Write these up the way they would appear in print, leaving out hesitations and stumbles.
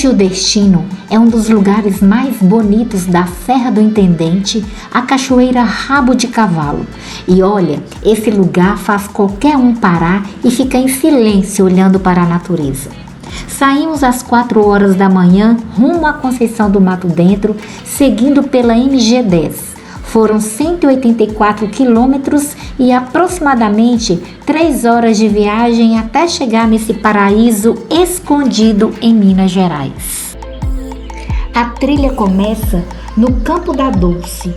Hoje o destino é um dos lugares mais bonitos da Serra do Intendente, a Cachoeira Rabo de Cavalo. E olha, esse lugar faz qualquer um parar e ficar em silêncio olhando para a natureza. Saímos às 4 horas da manhã rumo à Conceição do Mato Dentro, seguindo pela MG10. Foram 184 quilômetros e aproximadamente 3 horas de viagem até chegar nesse paraíso escondido em Minas Gerais. A trilha começa no Campo da Dulce.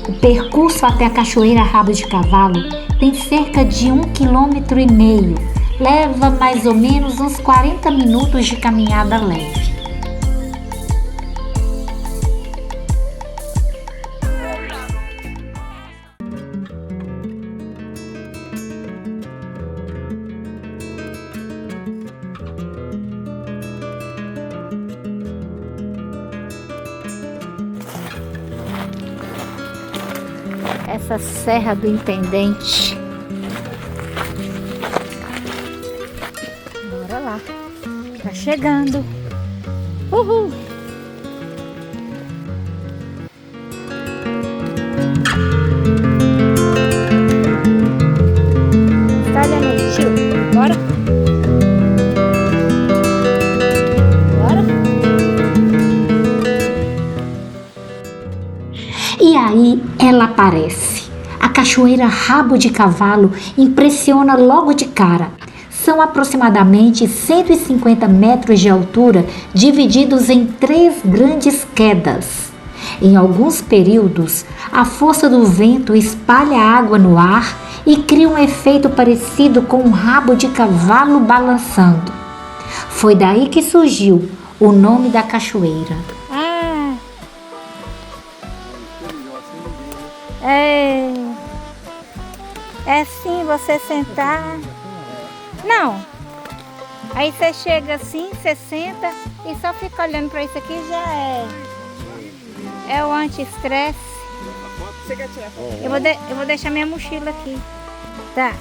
O percurso até a Cachoeira Rabo de Cavalo tem cerca de 1,5 km. Leva mais ou menos uns 40 minutos de caminhada leve. Essa Serra do Intendente. Bora lá. Tá chegando. Uhul! Tá olhando aí, tio? Bora? Bora? E aí ela aparece. A Cachoeira Rabo de Cavalo impressiona logo de cara. São aproximadamente 150 metros de altura, divididos em 3 grandes quedas. Em alguns períodos, a força do vento espalha água no ar e cria um efeito parecido com um rabo de cavalo balançando. Foi daí que surgiu o nome da cachoeira. É sim, você sentar. Não. Aí você chega assim, você senta e só fica olhando para isso aqui já é o anti-estresse. Você quer tirar foto? Eu vou deixar minha mochila aqui. Tá.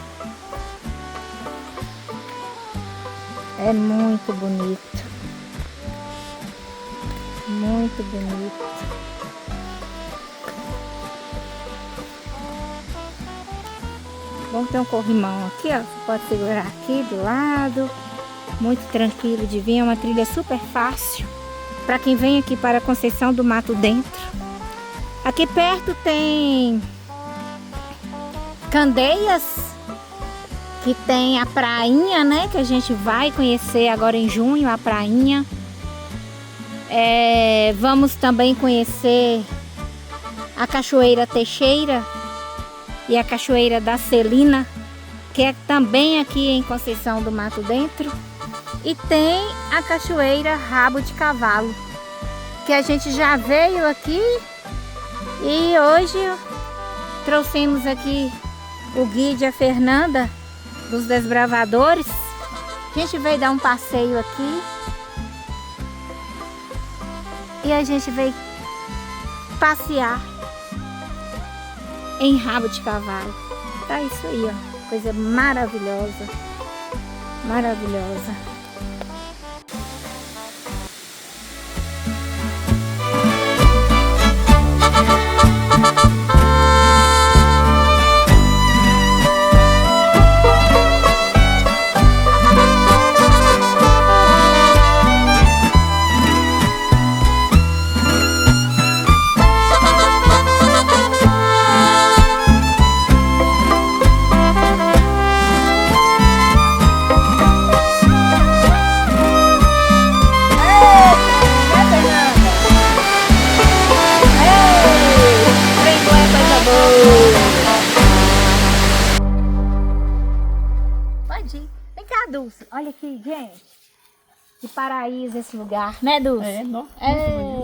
É muito bonito. Muito bonito. Vamos ter um corrimão aqui, ó. Você pode segurar aqui do lado. Muito tranquilo de vir. É uma trilha super fácil para quem vem aqui para a Conceição do Mato Dentro. Aqui perto tem Candeias, que tem a prainha, né? Que a gente vai conhecer agora em junho, a prainha. Vamos também conhecer a Cachoeira Teixeira e a Cachoeira da Celina, que é também aqui em Conceição do Mato Dentro. E tem a Cachoeira Rabo de Cavalo, que a gente já veio aqui e hoje trouxemos aqui o guide, a Fernanda, dos Desbravadores. A gente veio dar um passeio aqui e a gente veio passear em Rabo de Cavalo. Tá isso aí, ó. Coisa maravilhosa. Maravilhosa. Dulce, olha aqui, gente. Que paraíso esse lugar, né, Dulce? Nossa,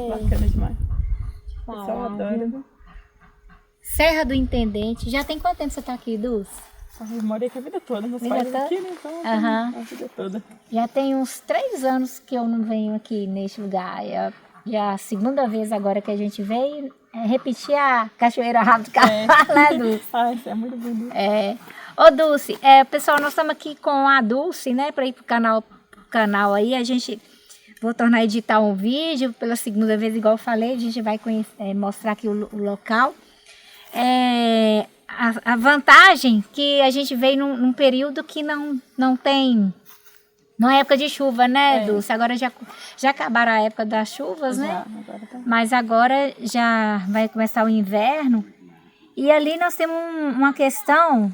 bacana demais. O pessoal adora. Serra do Intendente. Já tem quanto tempo você tá aqui, Dulce? Eu morei aqui a vida toda. Meus pais aqui, né? Então, a vida toda. Já tem uns 3 anos que eu não venho aqui neste lugar. Já a segunda vez agora que a gente veio, repetir a Cachoeira Rabo de Cavalo, né, Dulce? Isso é muito bonito. Ô Dulce, pessoal, nós estamos aqui com a Dulce, né, para ir pro canal aí, vou tornar a editar um vídeo pela segunda vez, igual eu falei, a gente vai mostrar aqui o local. A vantagem que a gente veio num período que não tem... Não é época de chuva, né, Dulce? Agora já acabaram a época das chuvas, né? Agora tá. Mas agora já vai começar o inverno. E ali nós temos uma questão,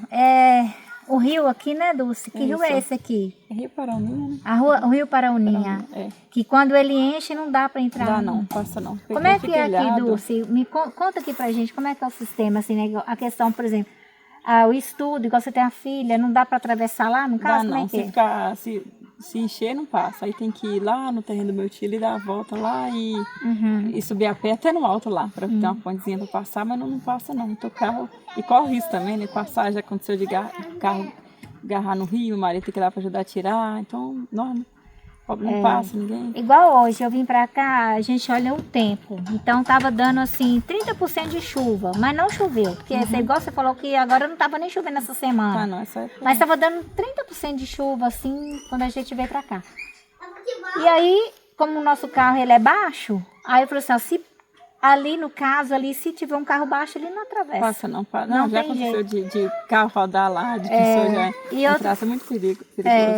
o rio aqui, né, Dulce? Que rio é esse aqui? É Rio Parauninha, né? O Rio Parauninha. Que quando ele enche não dá para entrar. Não passa não. Como é que é aqui, Dulce? Conta aqui pra gente como é que é o sistema, assim, né? A questão, por exemplo, o estudo, igual você tem a filha, não dá para atravessar lá, no caso? Dá não, se encher não passa, aí tem que ir lá no terreno do meu tio e dar a volta lá e subir a pé até no alto lá, para ter uma pontezinha para passar, mas não passa não, o carro, e corre isso também, né, passar, já aconteceu de carro agarrar no rio, o marido tem que ir lá para ajudar a tirar, então não passa ninguém. Igual hoje, eu vim pra cá, a gente olha o tempo. Então tava dando assim 30% de chuva, mas não choveu. Porque igual você falou que agora não tava nem chovendo essa semana. Não, essa mas tava dando 30% de chuva assim quando a gente veio pra cá. E aí, como o nosso carro ele é baixo, aí eu falei assim, ó, se ali no caso, se tiver um carro baixo, ele não atravessa. Passa não, já aconteceu de carro rodar lá, de pessoa já entrar, é muito perigoso.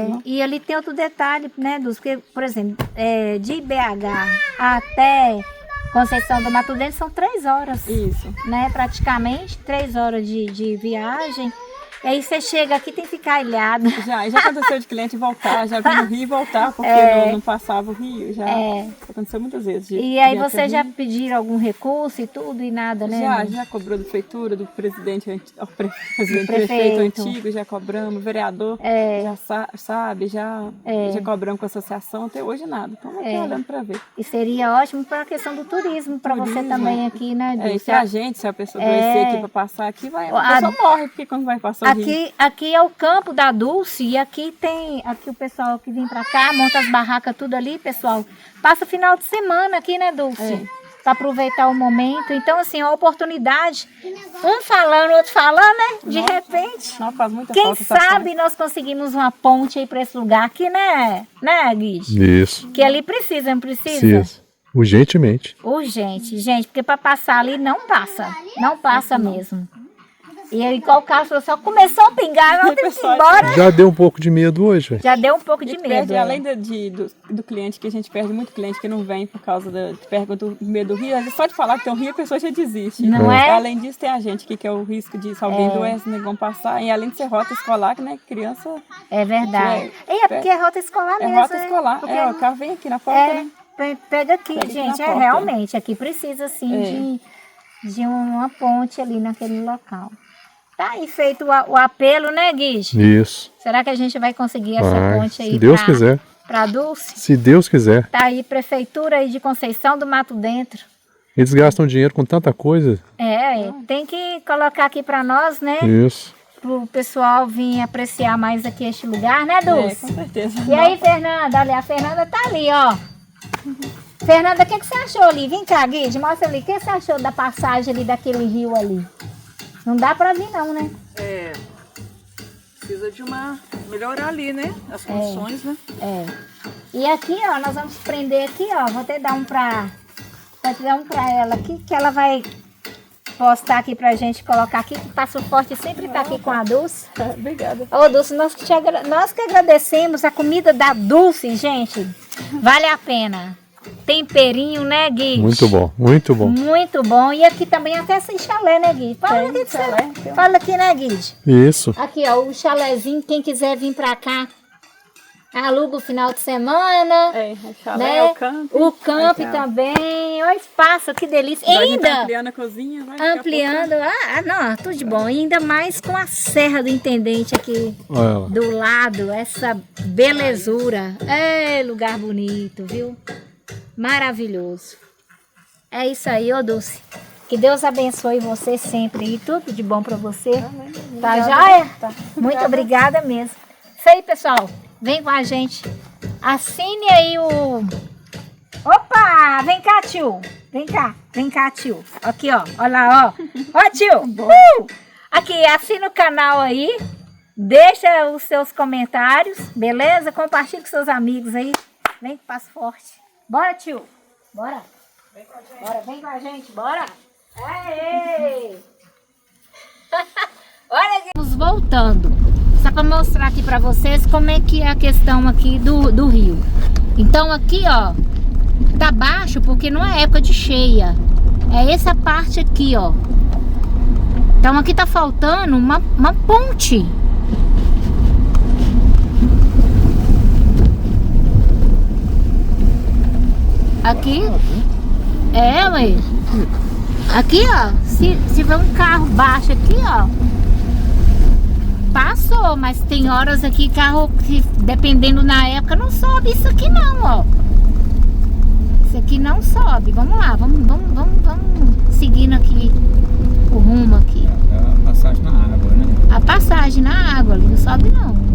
Não? E ali tem outro detalhe, né, Dulce? Porque, por exemplo, de BH até Conceição do Mato Dentro são 3 horas. Isso. Né, praticamente 3 horas de viagem. E aí você chega aqui tem que ficar ilhado. Já aconteceu de cliente voltar, já vir no rio e voltar, porque não passava o rio. Já aconteceu muitas vezes. E aí vocês já pediram algum recurso e tudo e nada, né? Já cobrou da prefeitura, do prefeito antigo, já cobramos, vereador já sabe, já cobramos com a associação, até hoje nada. Então aqui olhando para ver. E seria ótimo para a questão do turismo, para você também aqui, né? Se a pessoa adoecer aqui para passar aqui, a pessoa morre, porque quando vai passar Aqui é o campo da Dulce e aqui o pessoal que vem pra cá, monta as barracas tudo ali, pessoal. Passa final de semana aqui, né, Dulce? Pra aproveitar o momento. Então, assim, a oportunidade, um falando, outro falando, né? De repente, faz muita quem falta sabe nós conseguimos uma ponte aí pra esse lugar aqui, né, Guide? Isso. Que ali precisa, não precisa? Precisa. Urgentemente. Urgente, gente, porque pra passar ali não passa mesmo. E aí, qual caso, só começou a pingar, não tem que ir embora. Já deu um pouco de medo hoje. Já deu um pouco de medo. Além do cliente, que a gente perde muito cliente que não vem por causa do medo do rio, só de falar que tem um rio, a pessoa já desiste. Não é? Além disso, tem a gente que é o risco de se alguém doença, né, vão passar. E além de ser rota escolar, que né, criança... É verdade. Porque é rota escolar mesmo. É rota escolar. Porque o carro vem aqui na porta, né? Pega aqui, gente. Realmente, aqui precisa, assim, de uma ponte ali naquele local. Tá aí feito o apelo, né, Guide? Isso. Será que a gente vai conseguir essa ponte aí? Se Deus quiser. Pra Dulce? Se Deus quiser. Tá aí, Prefeitura aí de Conceição do Mato Dentro. Eles gastam dinheiro com tanta coisa. Tem que colocar aqui pra nós, né? Isso. Pro pessoal vir apreciar mais aqui este lugar, né, Dulce? Com certeza. E aí, Fernanda? Olha, a Fernanda tá ali, ó. Fernanda, o que você achou ali? Vem cá, Guide, mostra ali. O que você achou da passagem ali daquele rio ali? Não dá pra vir não, né? Precisa de melhorar ali, né? As condições, né? E aqui, ó, nós vamos prender aqui, ó. Vou até dar um pra ela aqui, que ela vai postar aqui pra gente, colocar aqui, que Passo Forte sempre tá aqui com a Dulce. Obrigada. Ô, Dulce, nós que agradecemos a comida da Dulce, gente. Vale a pena. Temperinho, né, Gui? Muito bom, muito bom. Muito bom. E aqui também até esse chalé, né, Gui? Fala aqui, né, Gui? Isso. Aqui, ó, o chalézinho, quem quiser vir pra cá, aluga o final de semana. O chalé, né? o O camping também. Olha o espaço, que delícia. E ainda ampliando a cozinha. ampliando. Não, tudo de bom. E ainda mais com a Serra do Intendente aqui do lado. Essa belezura. Lugar bonito, viu? Maravilhoso. É isso aí, ô Dulce. Que Deus abençoe você sempre e tudo de bom pra você. Tá joia? Muito obrigada mesmo. Isso aí, pessoal. Vem com a gente. Assine aí o... Opa! Vem cá, tio. Vem cá, tio. Aqui, ó. Olha lá, ó. Ó, tio. Aqui, assina o canal aí. Deixa os seus comentários, beleza? Compartilhe com seus amigos aí. Vem que passo forte. Bora, tio. Bora. Bora, vem com a gente, bora. Aê! Olha aqui. Vamos voltando. Só para mostrar aqui para vocês como é que é a questão aqui do rio. Então aqui, ó, tá baixo porque não é época de cheia. É essa parte aqui, ó. Então aqui tá faltando uma ponte. Aqui. É, ué. Aqui, ó. Se vê um carro baixo aqui, ó. Passou, mas tem horas aqui carro que, dependendo na época, não sobe isso aqui não, ó. Isso aqui não sobe. Vamos lá, vamos seguindo aqui o rumo aqui. É a passagem na água, né? A passagem na água ali, não sobe não.